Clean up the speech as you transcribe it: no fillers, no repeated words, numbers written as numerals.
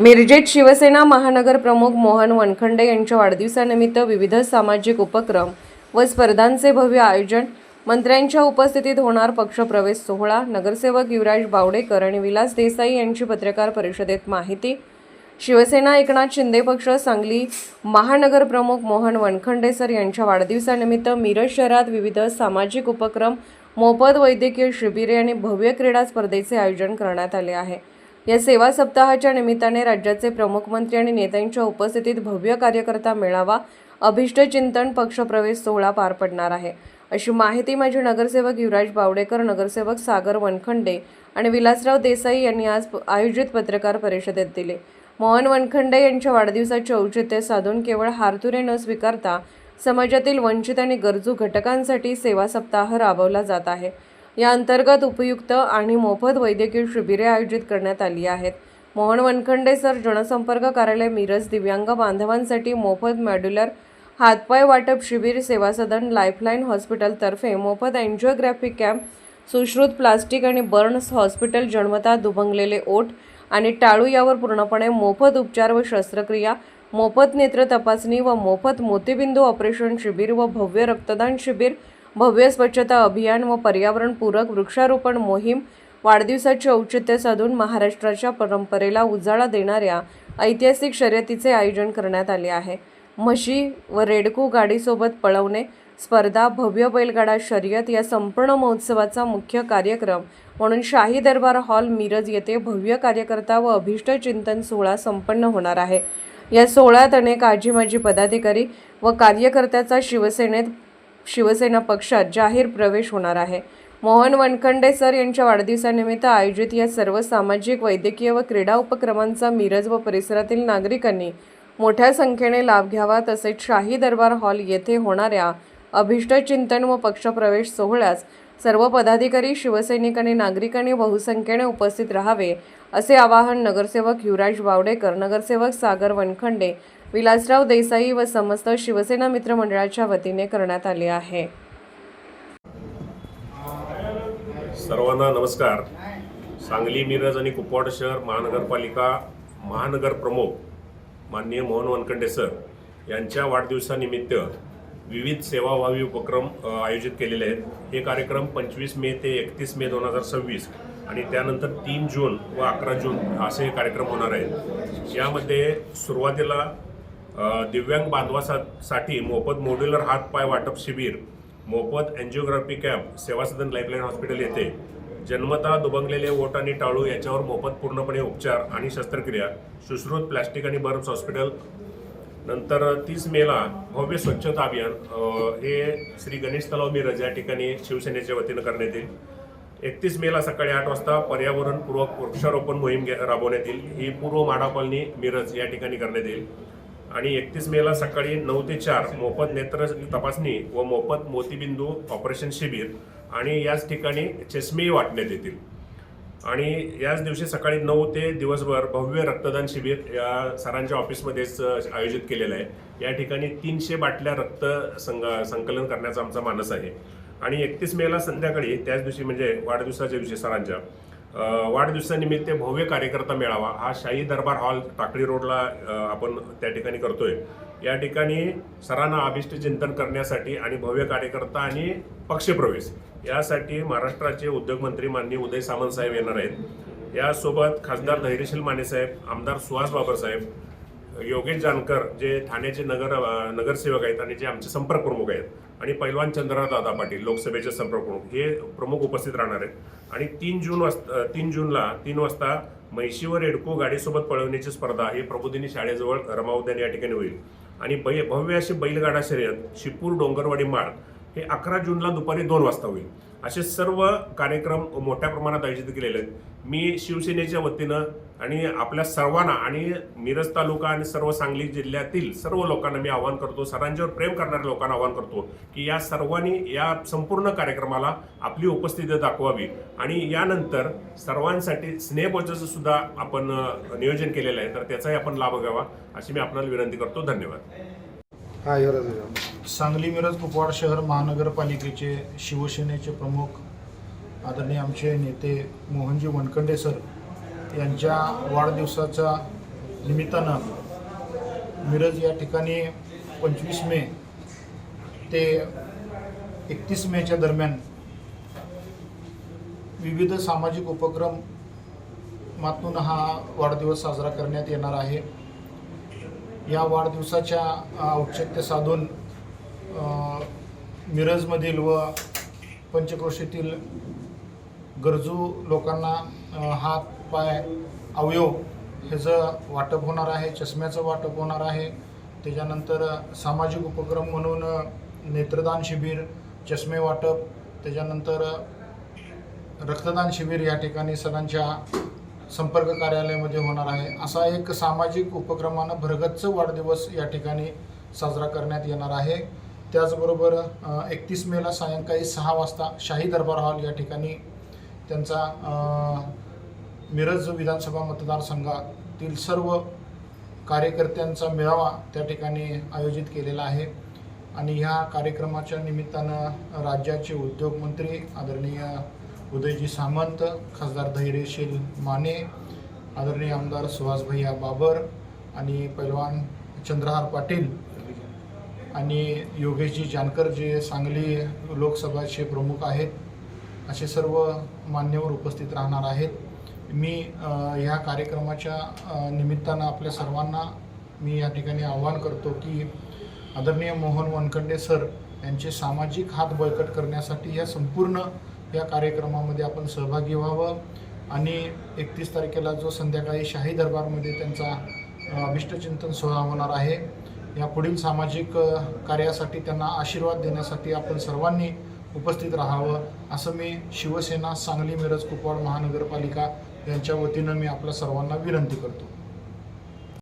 मिरजेत शिवसेना महानगर प्रमुख मोहन वनखंडे यांच्या वाढदिवसानिमित्त विविध सामाजिक उपक्रम व स्पर्धांचे भव्य आयोजन. मंत्र्यांच्या उपस्थितीत होणार पक्षप्रवेश सोहळा. नगरसेवक युवराज बावडेकर आणि विलास देसाई यांची पत्रकार परिषदेत माहिती. शिवसेना एकनाथ शिंदे पक्ष सांगली महानगर प्रमुख मोहन वनखंडे सर यांच्या वाढदिवसानिमित्त मिरज शहरात विविध सामाजिक उपक्रम, मोफत वैद्यकीय शिबिरे आणि भव्य क्रीडा स्पर्धेचे आयोजन करण्यात आले आहे. या सेवा सप्ताहाच्या निमित्ताने राज्याचे प्रमुख मंत्री आणि नेत्यांच्या उपस्थितीत भव्य कार्यकर्ता मेळावा, अभिष्टचिंतन, पक्षप्रवेश सोहळा पार पडणार आहे, अशी माहिती माजी नगरसेवक युवराज बावडेकर, नगरसेवक सागर वनखंडे आणि विलासराव देसाई यांनी आज आयोजित पत्रकार परिषदेत दिली. मोहन वनखंडे यांच्या वाढदिवसाचे औचित्य साधून केवळ हारतुरे न स्वीकारता समाजातील वंचित आणि गरजू घटकांसाठी सेवा सप्ताह राबवला जात आहे. या अंतर्गत उपयुक्त आणि मोफत वैद्यकीय शिबिरे आयोजित करण्यात आली आहेत. मोहन वनखंडे सर जनसंपर्क कार्यालय मिरज दिव्यांग बांधवांसाठी मोफत मॉड्युलर हातपाय वाटप शिबिर, सेवा सदन लाईफलाईन हॉस्पिटलतर्फे मोफत एन्जिओग्राफी कॅम्प, सुश्रुत प्लास्टिक आणि बर्न्स हॉस्पिटल जन्मतः दुभंगलेले ओठ आणि टाळू यावर पूर्णपणे मोफत उपचार व शस्त्रक्रिया, मोफत नेत्र तपासणी व मोफत मोतीबिंदू ऑपरेशन शिबिर व भव्य रक्तदान शिबिर, भव्य स्वच्छता अभियान व पर्यावरणपूरक वृक्षारोपण मोहीम. वाढदिवसाचे औचित्य साधून महाराष्ट्राच्या परंपरेला उजाळा देणाऱ्या ऐतिहासिक शर्यतीचे आयोजन करण्यात आले आहे. म्हशी व रेडकू गाडीसोबत पळवणे स्पर्धा, भव्य बैलगाडा शर्यत या संपूर्ण महोत्सवाचा मुख्य कार्यक्रम म्हणून शाही दरबार हॉल मिरज येथे भव्य कार्यकर्ता व अभिष्टचिंतन सोहळा संपन्न होणार आहे. या सोहळ्यात अनेक आजी-माजी पदाधिकारी व कार्यकर्त्याचा शिवसेना पक्षात जाहीर प्रवेश होणार आहे. मोहन वनखंडे सर यांच्या वाढदिवसानिमित्त आयोजित या सर्व सामाजिक, वैद्यकीय व क्रीडा उपक्रमांचा मिरज व परिसरातील नागरिकांनी मोठ्या संख्येने लाभ घ्यावा. तसेच शाही दरबार हॉल येथे होणाऱ्या अभिष्टचिंतन व पक्षप्रवेश सोहळ्यास सर्व पदाधिकारी, शिवसैनिक आणि नागरिकांनी बहुसंख्येने उपस्थित राहावे, असे आवाहन नगरसेवक युवराज बावडेकर, नगरसेवक सागर वनखंडे, विलासराव देसाई व समस्त शिवसेना मित्रमंडळाच्या वतीने करण्यात आले आहे. सर्वांना नमस्कार. सांगली, मिरज आणि कुपवाड शहर महानगरपालिका महानगर प्रमुख माननीय मोहन वनखंडे सर यांच्या वाढदिवसानिमित्त विविध सेवाभावी उपक्रम आयोजित केलेले आहेत. हे कार्यक्रम 25 मे ते 31 मे 2026 आणि त्यानंतर 3 जून व 11 जून असे कार्यक्रम होणार आहेत. यामध्ये सुरुवातीला दिव्यांग बांधवासाठी मोफत मॉड्युलर हात-पाय वाटप शिबिर, मोफत एन्जिओग्राफी कॅम्प, सेवा सदन लाईफलाईन हॉस्पिटल येथे जन्मतः दुभंगलेले ओठ आणि टाळू याच्यावर मोफत पूर्णपणे उपचार आणि शस्त्रक्रिया, सुश्रुत प्लास्टिक आणि बर्न्स हॉस्पिटल. नंतर 30 मेला भव्य स्वच्छता अभियान हे श्री गणेश तलाव मिरज या ठिकाणी शिवसेनेच्या वतीनं करण्यात येईल. 31 मेला सकाळी 8 वाजता पर्यावरणपूरक वृक्षारोपण मोहीम राबवण्यात येईल. ही पूर्व माडा कॉलनी मिरज या ठिकाणी करण्यात येईल. आणि 31 मेला सकाळी 9 ते 4 मोफत नेत्र तपासणी व मोफत मोतीबिंदू ऑपरेशन शिबिर आणि याच ठिकाणी चष्मेही वाटण्यात येतील. आणि याच दिवशी सकाळी 9 ते दिवसभर भव्य रक्तदान शिबिर या सरांच्या ऑफिसमध्येच आयोजित केलेलं आहे. या ठिकाणी 300 बाटल्या रक्त संकलन करण्याचा आमचा मानस आहे. आणि 31 मेला संध्याकाळी त्याच दिवशी म्हणजे वाढदिवसाच्या दिवशी सरांच्या वाढदिवसानिमित्त भव्य कार्यकर्ता मेळावा हा शाही दरबार हॉल टाकळी रोडला आपण त्या ठिकाणी करतोय. या ठिकाणी सरांना अभिष्टचिंतन करण्यासाठी आणि भव्य कार्यकर्ता आणि पक्षप्रवेश यासाठी महाराष्ट्राचे उद्योगमंत्री माननीय उदय सामंत साहेब येणार आहेत. यासोबत खासदार धैर्यशील माने साहेब, आमदार सुहास बाबर साहेब, योगेश जानकर जे ठाण्याचे नगरसेवक आहेत आणि जे आमचे संपर्क प्रमुख आहेत, आणि पैलवान चंद्रदादा पाटील लोकसभेचे संपर्क प्रमुख हे प्रमुख उपस्थित राहणार आहेत. आणि 3 जूनला 3 वाजता म्हैशी व रेडको गाडीसोबत पळवण्याची स्पर्धा ही प्रबोधिनी शाळेजवळ रमा उद्यान या ठिकाणी होईल. आणि भव्य अशी बैलगाडा शर्यत शिपूर डोंगरवाडी माळ हे 11 जूनला दुपारी 2 वाजता होईल. असे सर्व कार्यक्रम मोठ्या प्रमाणात आयोजित केलेले आहेत. मी शिवसेनेच्या वतीनं आणि आपल्या सर्वांना आणि मिरज तालुका आणि सर्व सांगली जिल्ह्यातील सर्व लोकांना मी आवाहन करतो, सरांच्यावर प्रेम करणाऱ्या लोकांना आवाहन करतो की या सर्वांनी या संपूर्ण कार्यक्रमाला आपली उपस्थिती दाखवावी. आणि यानंतर सर्वांसाठी स्नेहभोजनाचं सुद्धा आपण नियोजन केलेलं आहे, तर त्याचाही आपण लाभ घ्यावा अशी मी आपल्याला विनंती करतो. धन्यवाद. सांगली, मिरज, कुपवाड शहर महानगरपालिकेचे शिवसेनेचे प्रमुख आदरणीय आमचे नेते मोहनजी वनखंडे सर यांच्या वाढदिवसाचा निमित्तानं मिरज या ठिकाणी 25 मे ते 31 मेच्या दरम्यान विविध सामाजिक उपक्रमातून हा वाढदिवस साजरा करण्यात येणार आहे. या वाढदिवसाच्या औचित्य साधून मिरजमधील व पंचक्रोशीतील गरजू लोकांना हात पाय अवयव ह्याचं वाटप होणार आहे, चष्म्याचं वाटप होणार आहे. त्याच्यानंतर सामाजिक उपक्रम म्हणून नेत्रदान शिबिर, चष्मे वाटप, त्याच्यानंतर रक्तदान शिबिर या ठिकाणी सगळ्यांच्या संपर्क कार्यालयामध्ये होणार आहे. असा एक सामाजिक उपक्रमानं भरगच्च वाढदिवस या ठिकाणी साजरा करण्यात येणार आहे. त्याचबरोबर 31 मेला सायंकाळी 6 वाजता शाही दरबार हॉल या ठिकाणी त्यांचा मिरज विधानसभा मतदारसंघातील सर्व कार्यकर्त्यांचा मेळावा त्या ठिकाणी आयोजित केलेला आहे. आणि ह्या कार्यक्रमाच्या निमित्तानं राज्याचे उद्योगमंत्री आदरणीय उदयजी सामंत, खासदार धैर्यशील माने, आदरणीय आमदार सुहास भैया बाबर आणि पैलवान चंद्रहार पाटील आणि योगेशजी जानकर जे सांगली लोकसभाचे प्रमुख आहेत, असे सर्व मान्यवर उपस्थित राहणार आहेत. मी ह्या कार्यक्रमाच्या निमित्तानं आपल्या सर्वांना मी या ठिकाणी आवाहन करतो की आदरणीय मोहन वनखंडे सर यांचे सामाजिक हात बळकट करण्यासाठी या संपूर्ण या कार्यक्रमामध्ये आपण सहभागी व्हावं आणि 31 तारखेला जो संध्याकाळी शाही दरबारमध्ये त्यांचा अभिष्टचिंतन सोहळा होणार आहे, या पुढील सामाजिक कार्यासाठी त्यांना आशीर्वाद देण्यासाठी आपण सर्वांनी उपस्थित राहावं असं मी शिवसेना सांगली मिरज कुपवाड महानगरपालिका यांच्या वतीनं मी आपल्या सर्वांना विनंती करतो.